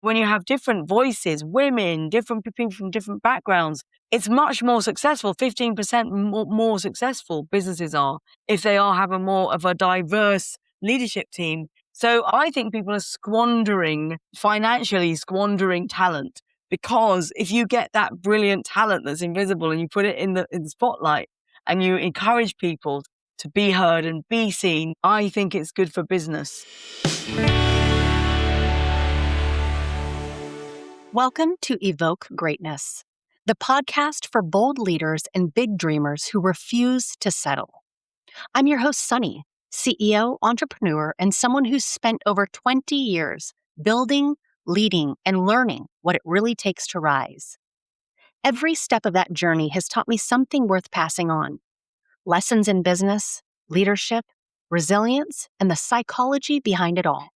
when you have different voices, women, different people from different backgrounds, it's much more successful. 15% more successful businesses are if they are having more of a diverse leadership team. So I think people are financially squandering talent, because if you get that brilliant talent that's invisible and you put it in the spotlight and you encourage people to be heard and be seen, I think it's good for business. Welcome to Evoke Greatness, the podcast for bold leaders and big dreamers who refuse to settle. I'm your host, Sonnie, CEO, entrepreneur, and someone who's spent over 20 years building, leading, and learning what it really takes to rise. Every step of that journey has taught me something worth passing on. Lessons in business, leadership, resilience, and the psychology behind it all.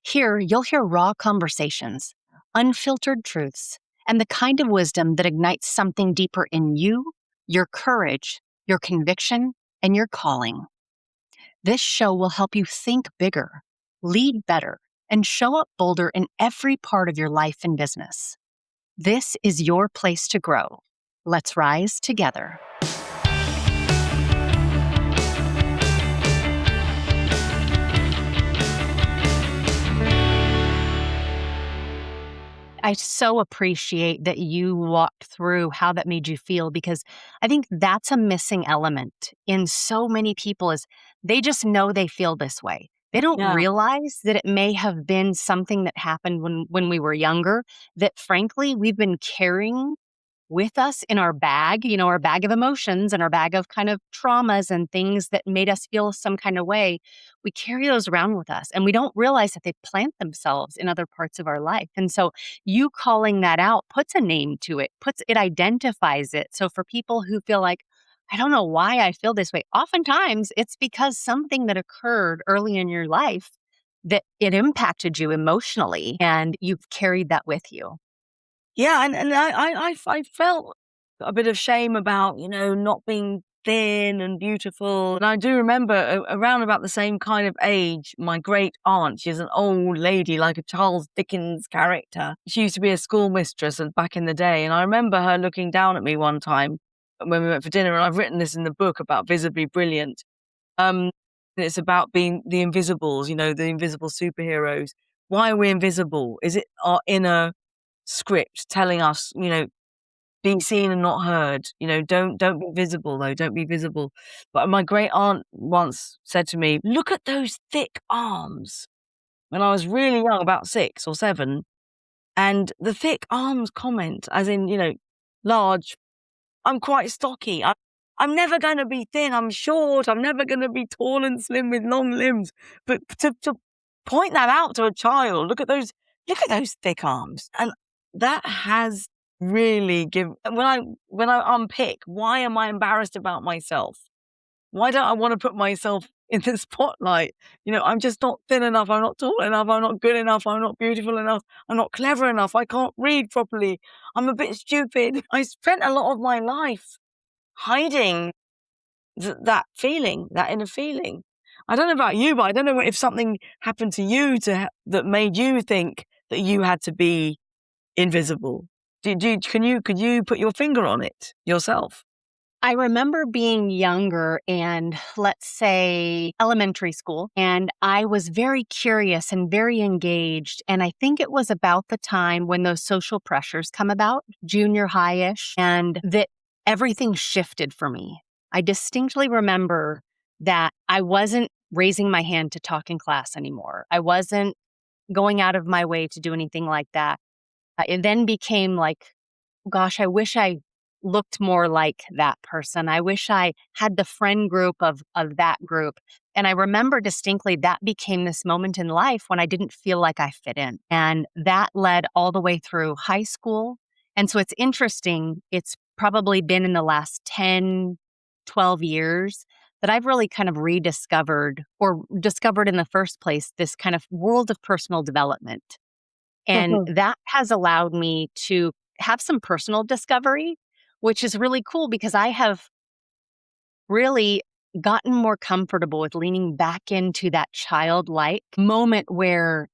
Here, you'll hear raw conversations, unfiltered truths, and the kind of wisdom that ignites something deeper in you, your courage, your conviction, and your calling. This show will help you think bigger, lead better, and show up bolder in every part of your life and business. This is your place to grow. Let's rise together. I so appreciate that you walked through how that made you feel, because I think that's a missing element in so many people is they just know they feel this way. They don't realize that it may have been something that happened when we were younger that frankly we've been carrying with us in our bag, our bag of emotions and our bag of kind of traumas and things that made us feel some kind of way. We carry those around with us and we don't realize that they plant themselves in other parts of our life. And so you calling that out puts a name to it, it identifies it. So for people who feel like, I don't know why I feel this way, oftentimes it's because something that occurred early in your life that it impacted you emotionally and you've carried that with you. Yeah, and I felt a bit of shame about, not being thin and beautiful. And I do remember around about the same kind of age, my great aunt, she's an old lady, like a Charles Dickens character. She used to be a schoolmistress back in the day. And I remember her looking down at me one time when we went for dinner, and I've written this in the book about Visibly Brilliant. And it's about being the invisibles, the invisible superheroes. Why are we invisible? Is it our inner script telling us, being seen and not heard, don't be visible though, don't be visible. But my great aunt once said to me, look at those thick arms, when I was really young, about 6 or 7. And the thick arms comment, as in, large, I'm quite stocky. I'm never going to be thin. I'm short. I'm never going to be tall and slim with long limbs. But to point that out to a child, look at those thick arms. And that has really given, when I unpick, why am I embarrassed about myself? Why don't I want to put myself in the spotlight? I'm just not thin enough. I'm not tall enough. I'm not good enough. I'm not beautiful enough. I'm not clever enough. I can't read properly. I'm a bit stupid. I spent a lot of my life hiding that feeling, that inner feeling. I don't know about you, but I don't know if something happened to you that made you think that you had to be invisible. Could you put your finger on it yourself? I remember being younger and let's say elementary school, and I was very curious and very engaged. And I think it was about the time when those social pressures come about, junior high-ish, and that everything shifted for me. I distinctly remember that I wasn't raising my hand to talk in class anymore. I wasn't going out of my way to do anything like that. It then became like, gosh, I wish I looked more like that person. I wish I had the friend group of that group. And I remember distinctly that became this moment in life when I didn't feel like I fit in. And that led all the way through high school. And so it's interesting. It's probably been in the last 10, 12 years that I've really kind of rediscovered or discovered in the first place this kind of world of personal development. And that has allowed me to have some personal discovery, which is really cool because I have really gotten more comfortable with leaning back into that childlike moment where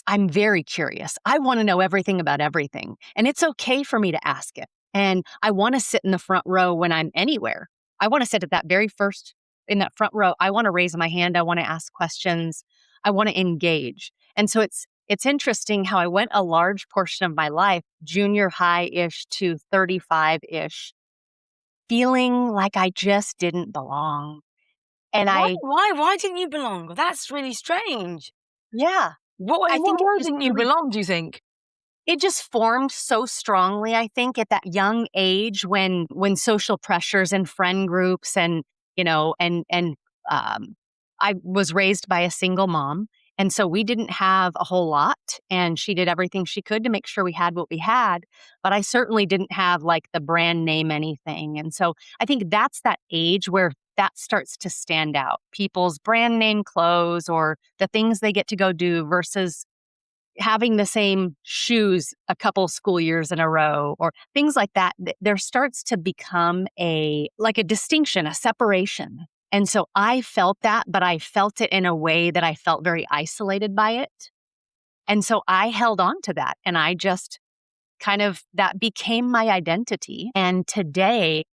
I'm very curious. I want to know everything about everything. And it's okay for me to ask it. And I want to sit in the front row when I'm anywhere. I want to sit at that very first, in that front row. I want to raise my hand. I want to ask questions. I want to engage. And so it's interesting how I went a large portion of my life, junior high-ish to 35-ish, feeling like I just didn't belong. And Why? I Why didn't you belong? That's really strange. Yeah, What I in what think way didn't you belong, do you think? it just formed so strongly, I think, at that young age when social pressures and friend groups and, um, I was raised by a single mom, and so we didn't have a whole lot, and she did everything she could to make sure we had what we had, but I certainly didn't have, like, the brand name anything, and so I think that's that age where that starts to stand out. People's brand name clothes or the things they get to go do versus having the same shoes a couple school years in a row or things like that. There starts to become a distinction, a separation. And so I felt that, but I felt it in a way that I felt very isolated by it. And so I held on to that and I just that became my identity. And today,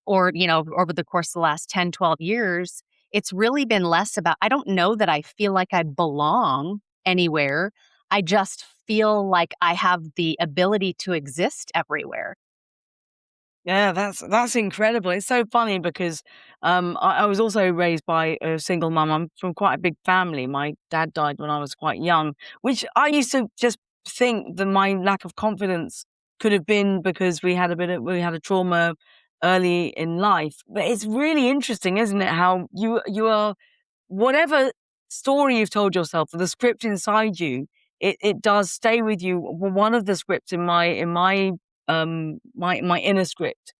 or, over the course of the last 10, 12 years, it's really been less about, I don't know that I feel like I belong anywhere. I just feel like I have the ability to exist everywhere. Yeah, that's incredible. It's so funny because I was also raised by a single mum. I'm from quite a big family. My dad died when I was quite young, which I used to just think that my lack of confidence could have been because we had a trauma early in life. But it's really interesting, isn't it? How you are whatever story you've told yourself, the script inside you, it does stay with you. One of the scripts in my inner script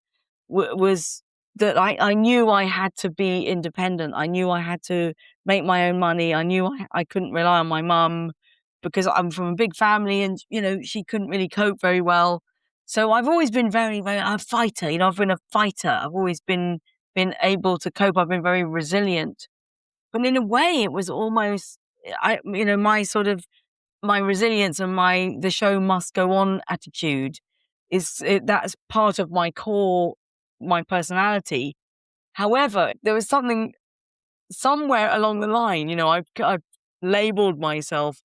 was that I knew I had to be independent. I knew I had to make my own money. I knew I couldn't rely on my mum because I'm from a big family and, she couldn't really cope very well. So I've always been very, very a fighter. I've been a fighter. I've always been able to cope. I've been very resilient. But in a way, it was almost my sort of my resilience and the show must go on attitude that's part of my core, my personality. However, there was something somewhere along the line, I've labeled myself,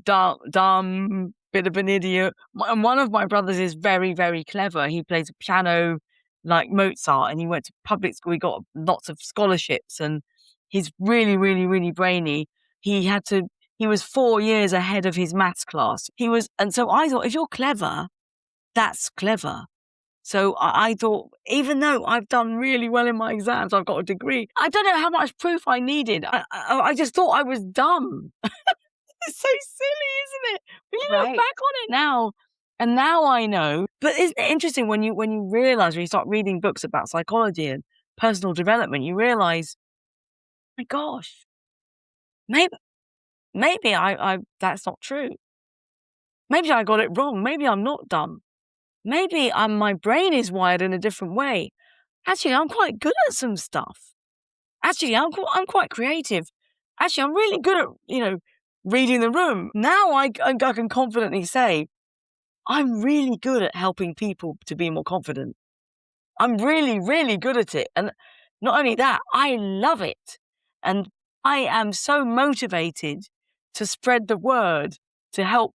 dumb, bit of an idiot. And one of my brothers is very, very clever. He plays a piano like Mozart and he went to public school. He got lots of scholarships and he's really, really, really brainy. He had to, he was 4 years ahead of his maths class. And so I thought, if you're clever, that's clever. So I thought, even though I've done really well in my exams, I've got a degree, I don't know how much proof I needed. I just thought I was dumb. It's so silly, isn't it? When you look Right. back on it now, and now I know. But isn't it interesting when you realize, when you start reading books about psychology and personal development, you realize, my gosh, maybe I that's not true. Maybe I got it wrong. Maybe I'm not dumb. Maybe my brain is wired in a different way. Actually, I'm quite good at some stuff. Actually, I'm quite creative. Actually, I'm really good at, reading the room. Now I can confidently say, I'm really good at helping people to be more confident. I'm really, really good at it. And not only that, I love it. And I am so motivated to spread the word to help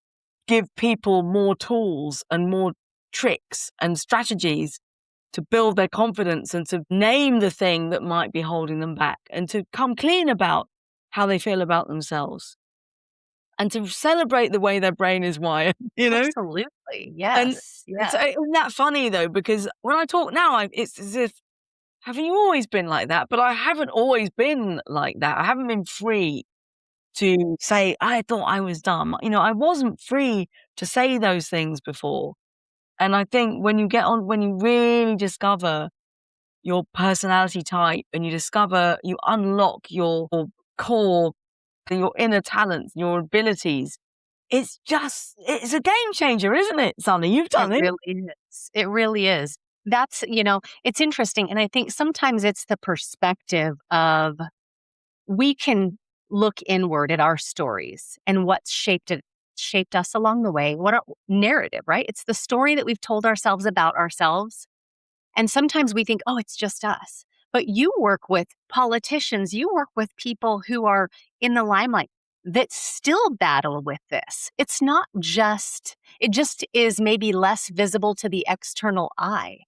give people more tools and more tricks and strategies to build their confidence and to name the thing that might be holding them back and to come clean about how they feel about themselves and to celebrate the way their brain is wired, Absolutely. And Yes. so Yes. isn't that funny though? Because when I talk now, it's as if, haven't you always been like that? But I haven't always been like that. I haven't been free to say, I thought I was dumb. I wasn't free to say those things before. And I think when you really discover your personality type and you unlock your core, your inner talents, your abilities, it's a game changer, isn't it, Sonny? You've It done it. really is. It really is. That's, it's interesting. And I think sometimes it's the perspective of we can look inward at our stories and what's shaped us along the way. What our narrative, right? It's the story that we've told ourselves about ourselves. And sometimes we think, oh, it's just us. But you work with politicians, you work with people who are in the limelight that still battle with this. It's not just, it just is maybe less visible to the external eye.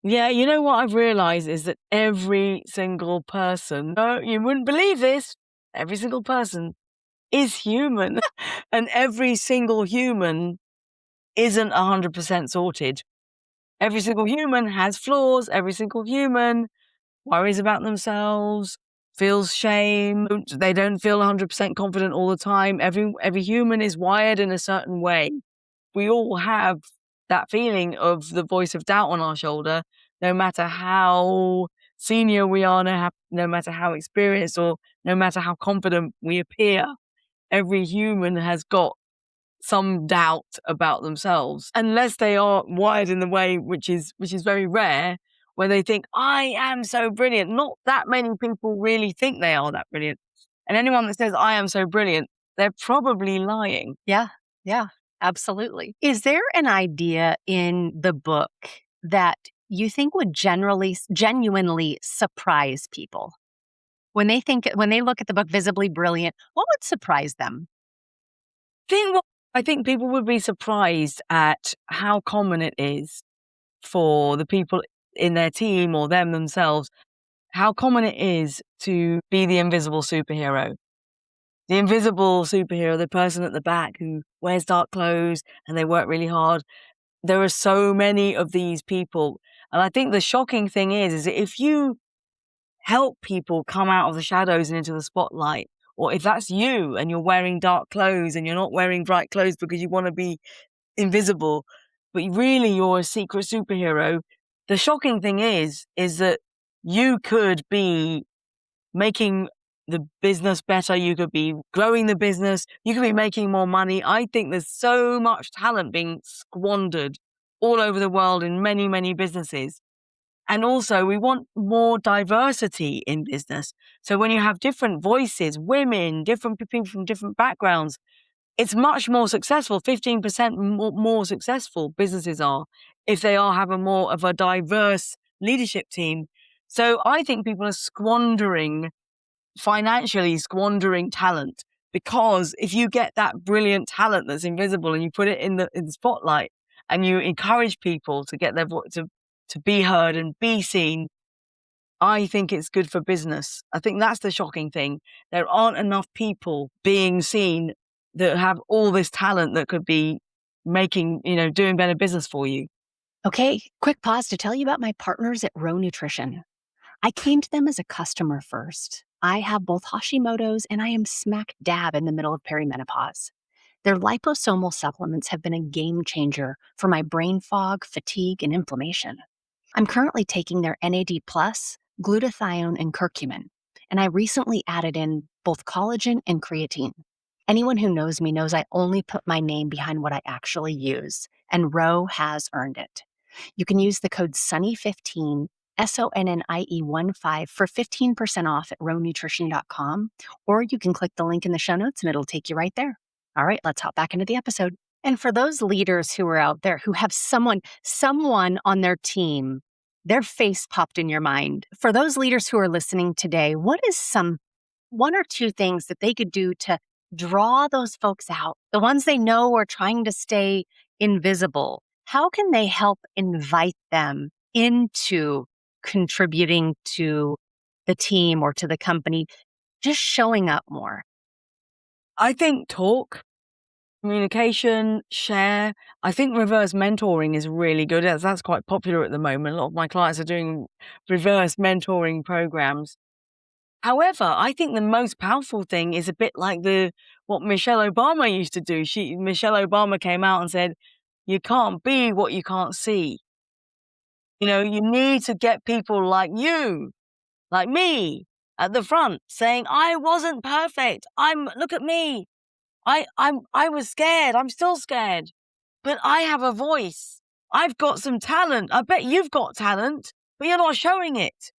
Yeah, you know what I've realized is that every single person, no, you wouldn't believe this, every single person is human. And every single human isn't 100% sorted. Every single human has flaws. Every single human worries about themselves, feels shame. They don't feel 100% confident all the time. Every human is wired in a certain way. We all have that feeling of the voice of doubt on our shoulder, no matter how senior we are, no matter how experienced or no matter how confident we appear. Every human has got some doubt about themselves, unless they are wired in the way which is very rare, where they think, I am so brilliant. Not that many people really think they are that brilliant. And anyone that says I am so brilliant, they're probably lying. Yeah, yeah, absolutely. Is there an idea in the book that you think would genuinely surprise people? When they look at the book Visibly Brilliant, what would surprise them? I think people would be surprised at how common it is for the people in their team or themselves, how common it is to be the invisible superhero. The invisible superhero, the person at the back who wears dark clothes and they work really hard. There are so many of these people. And I think the shocking thing is that if you help people come out of the shadows and into the spotlight, or if that's you and you're wearing dark clothes and you're not wearing bright clothes because you want to be invisible, but really you're a secret superhero, the shocking thing is that you could be making the business better, you could be growing the business, you could be making more money. I think there's so much talent being squandered all over the world in many, many businesses. And also, we want more diversity in business. So when you have different voices, women, different people from different backgrounds, it's much more successful. 15% more successful businesses are if they are have a more of a diverse leadership team. So I think people are financially squandering talent, because if you get that brilliant talent that's invisible and you put it in the spotlight and you encourage people to get their voice to be heard and be seen, I think it's good for business. I think that's the shocking thing. There aren't enough people being seen that have all this talent that could be making, doing better business for you. Okay, quick pause to tell you about my partners at Row Nutrition. I came to them as a customer first. I have both Hashimoto's and I am smack dab in the middle of perimenopause. Their liposomal supplements have been a game changer for my brain fog, fatigue, and inflammation. I'm currently taking their NAD+, glutathione, and curcumin, and I recently added in both collagen and creatine. Anyone who knows me knows I only put my name behind what I actually use, and Row has earned it. You can use the code SONNIE15, SONNIE15 for 15% off at rownutrition.com, or you can click the link in the show notes and it'll take you right there. All right, let's hop back into the episode. And for those leaders who are out there who have someone on their team, their face popped in your mind. For those leaders who are listening today, what is one or two things that they could do to draw those folks out, the ones they know are trying to stay invisible? How can they help invite them into contributing to the team or to the company, just showing up more? I think talk, communication, share. I think reverse mentoring is really good. That's quite popular at the moment. A lot of my clients are doing reverse mentoring programs. However, I think the most powerful thing is a bit like what Michelle Obama used to do. Michelle Obama came out and said, "You can't be what you can't see." You need to get people like you, like me, at the front saying, "I wasn't perfect. Look at me. I was scared. I'm still scared, but I have a voice. I've got some talent. I bet you've got talent, but you're not showing it.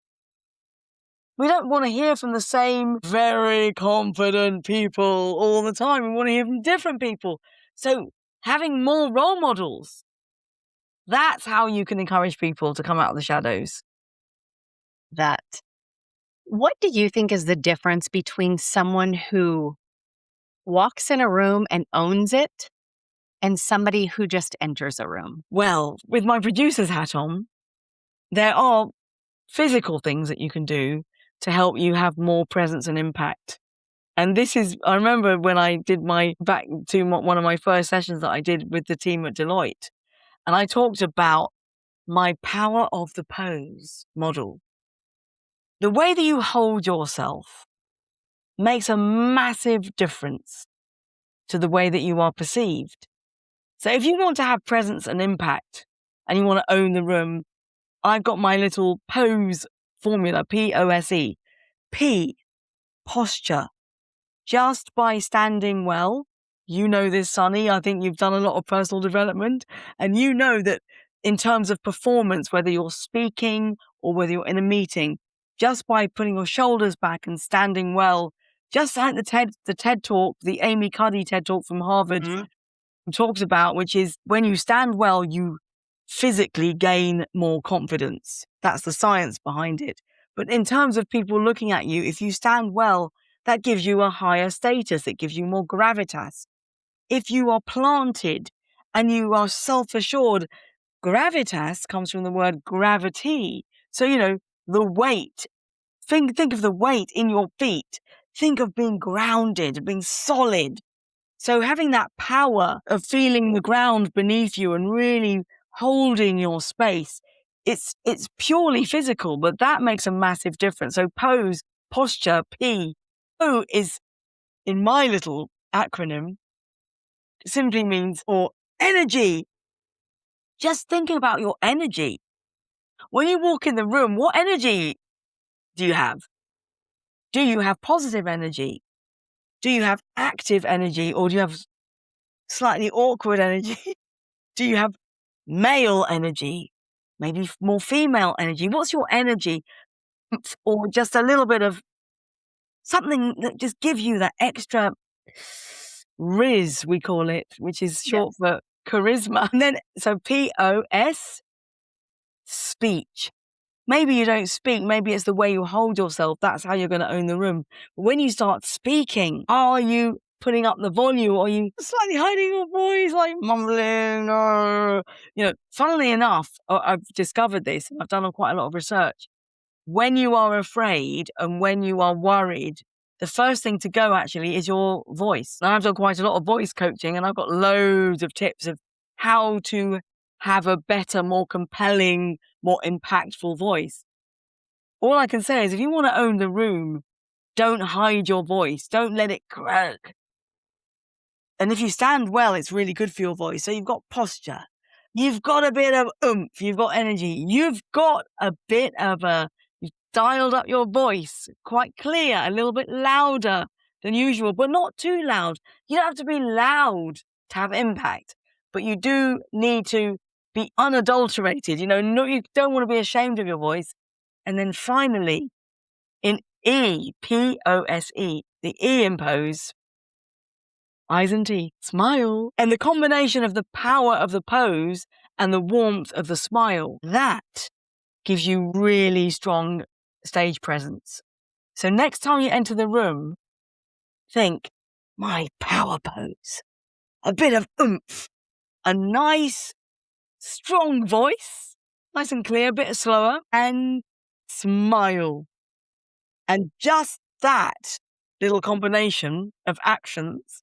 We don't want to hear from the same very confident people all the time. We want to hear from different people. So having more role models, that's how you can encourage people to come out of the shadows. That. What do you think is the difference between someone who walks in a room and owns it and somebody who just enters a room? Well, with my producer's hat on, there are physical things that you can do to help you have more presence and impact. And this is, I remember when I did one of my first sessions that I did with the team at Deloitte, and I talked about my power of the pose model. The way that you hold yourself makes a massive difference to the way that you are perceived. So if you want to have presence and impact and you want to own the room, I've got my little pose formula, POSE. P, posture. Just by standing well, you know this, Sonnie, I think you've done a lot of personal development, and you know that in terms of performance, whether you're speaking or whether you're in a meeting, just by putting your shoulders back and standing well, just like the TED Talk, the Amy Cuddy TED Talk from Harvard talks about, which is when you stand well, you physically gain more confidence. That's the science behind it. But in terms of people looking at you, if you stand well, that gives you a higher status. It gives you more gravitas. If you are planted and you are self-assured, gravitas comes from the word gravity. So, the weight. Think of the weight in your feet. Think of being grounded, being solid. So having that power of feeling the ground beneath you and really holding your space, it's purely physical, but that makes a massive difference. So pose, posture, P. O is, in my little acronym, simply means for energy. Just thinking about your energy. When you walk in the room, what energy do you have? Do you have positive energy? Do you have active energy, or do you have slightly awkward energy? Do you have male energy? Maybe more female energy? What's your energy? Or just a little bit of something that just gives you that extra riz, we call it, which is short for charisma. And then, so POS, speech. Maybe you don't speak. Maybe it's the way you hold yourself. That's how you're going to own the room. But when you start speaking, are you putting up the volume, or are you slightly hiding your voice, like mumbling? Funnily enough, I've discovered this. I've done quite a lot of research. When you are afraid and when you are worried, the first thing to go actually is your voice. Now, I've done quite a lot of voice coaching, and I've got loads of tips of how to have a better, more compelling, more impactful voice. All I can say is if you want to own the room, don't hide your voice. Don't let it croak. And if you stand well, it's really good for your voice. So you've got posture. You've got a bit of oomph. You've got energy. You've got a bit of you've dialed up your voice quite clear, a little bit louder than usual, but not too loud. You don't have to be loud to have impact, but you do need to be unadulterated. You don't want to be ashamed of your voice. And then finally, in E, POSE, the E in pose, eyes and teeth, smile. And the combination of the power of the pose and the warmth of the smile, that gives you really strong stage presence. So next time you enter the room, think, my power pose, a bit of oomph, a nice, strong voice, nice and clear, a bit slower, and smile. And just that little combination of actions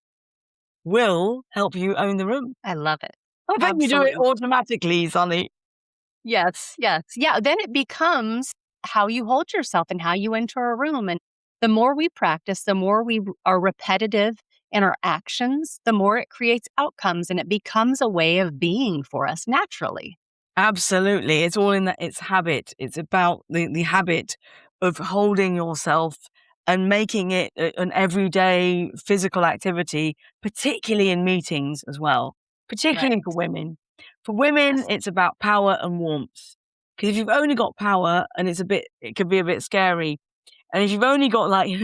will help you own the room. I love it. I bet you do it automatically, Sonnie. Yes. Yeah, then it becomes how you hold yourself and how you enter a room. And the more we practice, the more we are repetitive in our actions, the more it creates outcomes, and it becomes a way of being for us naturally. Absolutely. It's all in that. It's habit. It's about the habit of holding yourself and making it an everyday physical activity, particularly in meetings as well, particularly for women. For women, Yes. it's about power and warmth. Because if you've only got power and it could be a bit scary. And if you've only got like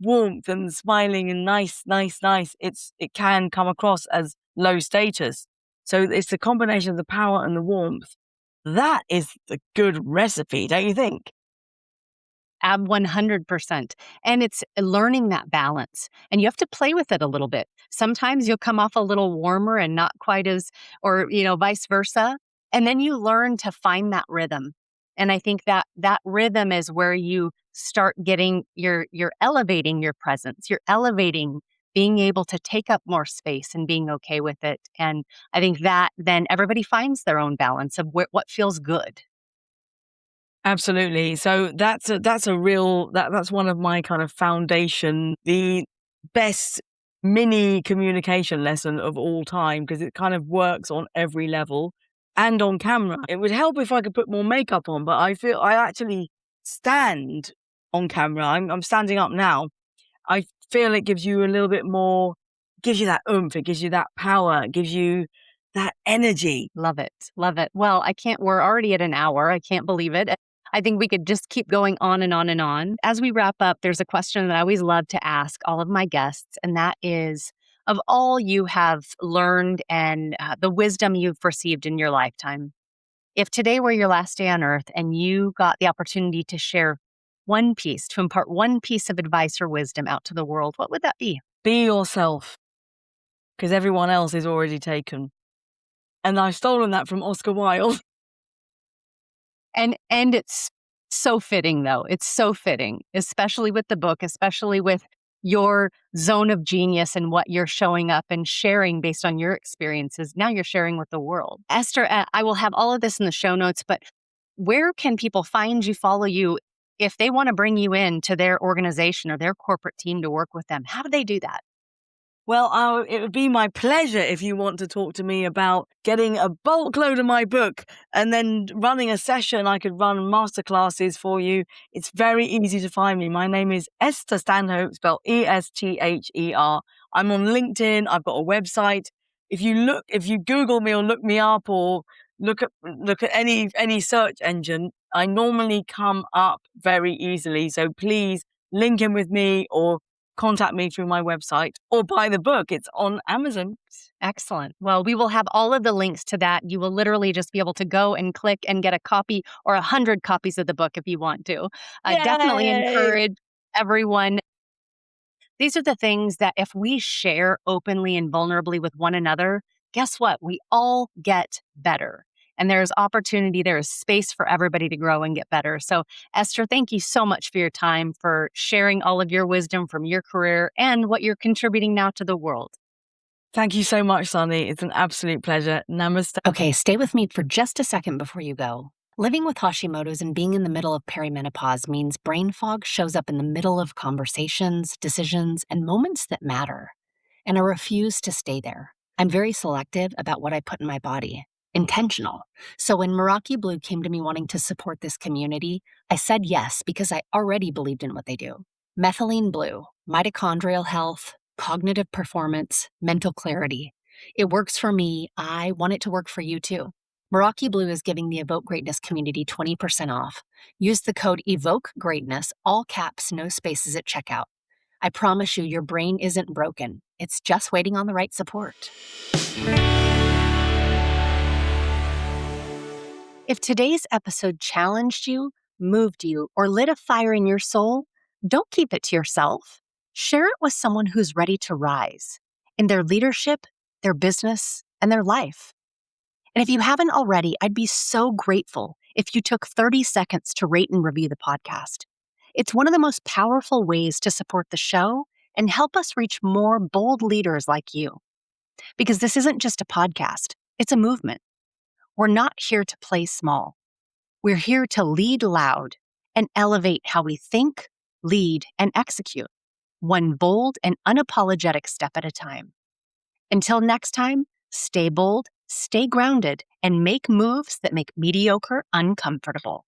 warmth and smiling and nice, it can come across as low status. So it's the combination of the power and the warmth. That is the good recipe, don't you think? 100%. And it's learning that balance. And you have to play with it a little bit. Sometimes you'll come off a little warmer and not quite as, or, vice versa. And then you learn to find that rhythm. And I think that that rhythm is where you start getting you're elevating your presence. You're elevating being able to take up more space and being okay with it. And I think that then everybody finds their own balance of what feels good. Absolutely. So that's a real that's one of my kind of foundation, the best mini communication lesson of all time because it kind of works on every level and on camera. It would help if I could put more makeup on, but I feel I actually stand on camera. I'm standing up now. I feel it gives you a little bit more, gives you that oomph, it gives you that power, it gives you that energy. Love it. Love it. Well, we're already at an hour. I can't believe it. I think we could just keep going on and on and on. As we wrap up, there's a question that I always love to ask all of my guests, and that is of all you have learned and the wisdom you've received in your lifetime, if today were your last day on earth and you got the opportunity to share to impart one piece of advice or wisdom out to the world, what would that be? Be yourself, because everyone else is already taken. And I've stolen that from Oscar Wilde. And it's so fitting though. It's so fitting, especially with the book, especially with your zone of genius and what you're showing up and sharing based on your experiences. Now you're sharing with the world. Esther, I will have all of this in the show notes, but where can people find you, follow you, if they want to bring you in to their organization or their corporate team to work with them? How do they do that? Well, it would be my pleasure if you want to talk to me about getting a bulk load of my book and then running a session. I could run masterclasses for you. It's very easy to find me. My name is Esther Stanhope, spelled Esther. I'm on LinkedIn. I've got a website. If you Google me or look me up or look at any search engine, I normally come up very easily. So please link in with me or contact me through my website or buy the book. It's on Amazon. Excellent. Well, we will have all of the links to that. You will literally just be able to go and click and get a copy or 100 copies of the book if you want to. Definitely Yay! encourage everyone. These are the things that if we share openly and vulnerably with one another, guess what? We all get better. And there's opportunity, there is space for everybody to grow and get better. So, Esther, thank you so much for your time, for sharing all of your wisdom from your career and what you're contributing now to the world. Thank you so much, Sonnie. It's an absolute pleasure. Namaste. Okay, stay with me for just a second before you go. Living with Hashimoto's and being in the middle of perimenopause means brain fog shows up in the middle of conversations, decisions, and moments that matter. And I refuse to stay there. I'm very selective about what I put in my body, intentional. So when Meraki Blue came to me wanting to support this community, I said yes because I already believed in what they do. Methylene Blue, mitochondrial health, cognitive performance, mental clarity. It works for me. I want it to work for you too. Meraki Blue is giving the Evoke Greatness community 20% off. Use the code Evoke Greatness, all caps, no spaces at checkout. I promise you, your brain isn't broken. It's just waiting on the right support. If today's episode challenged you, moved you, or lit a fire in your soul, don't keep it to yourself. Share it with someone who's ready to rise in their leadership, their business, and their life. And if you haven't already, I'd be so grateful if you took 30 seconds to rate and review the podcast. It's one of the most powerful ways to support the show and help us reach more bold leaders like you. Because this isn't just a podcast, it's a movement. We're not here to play small. We're here to lead loud and elevate how we think, lead, and execute, one bold and unapologetic step at a time. Until next time, stay bold, stay grounded, and make moves that make mediocre uncomfortable.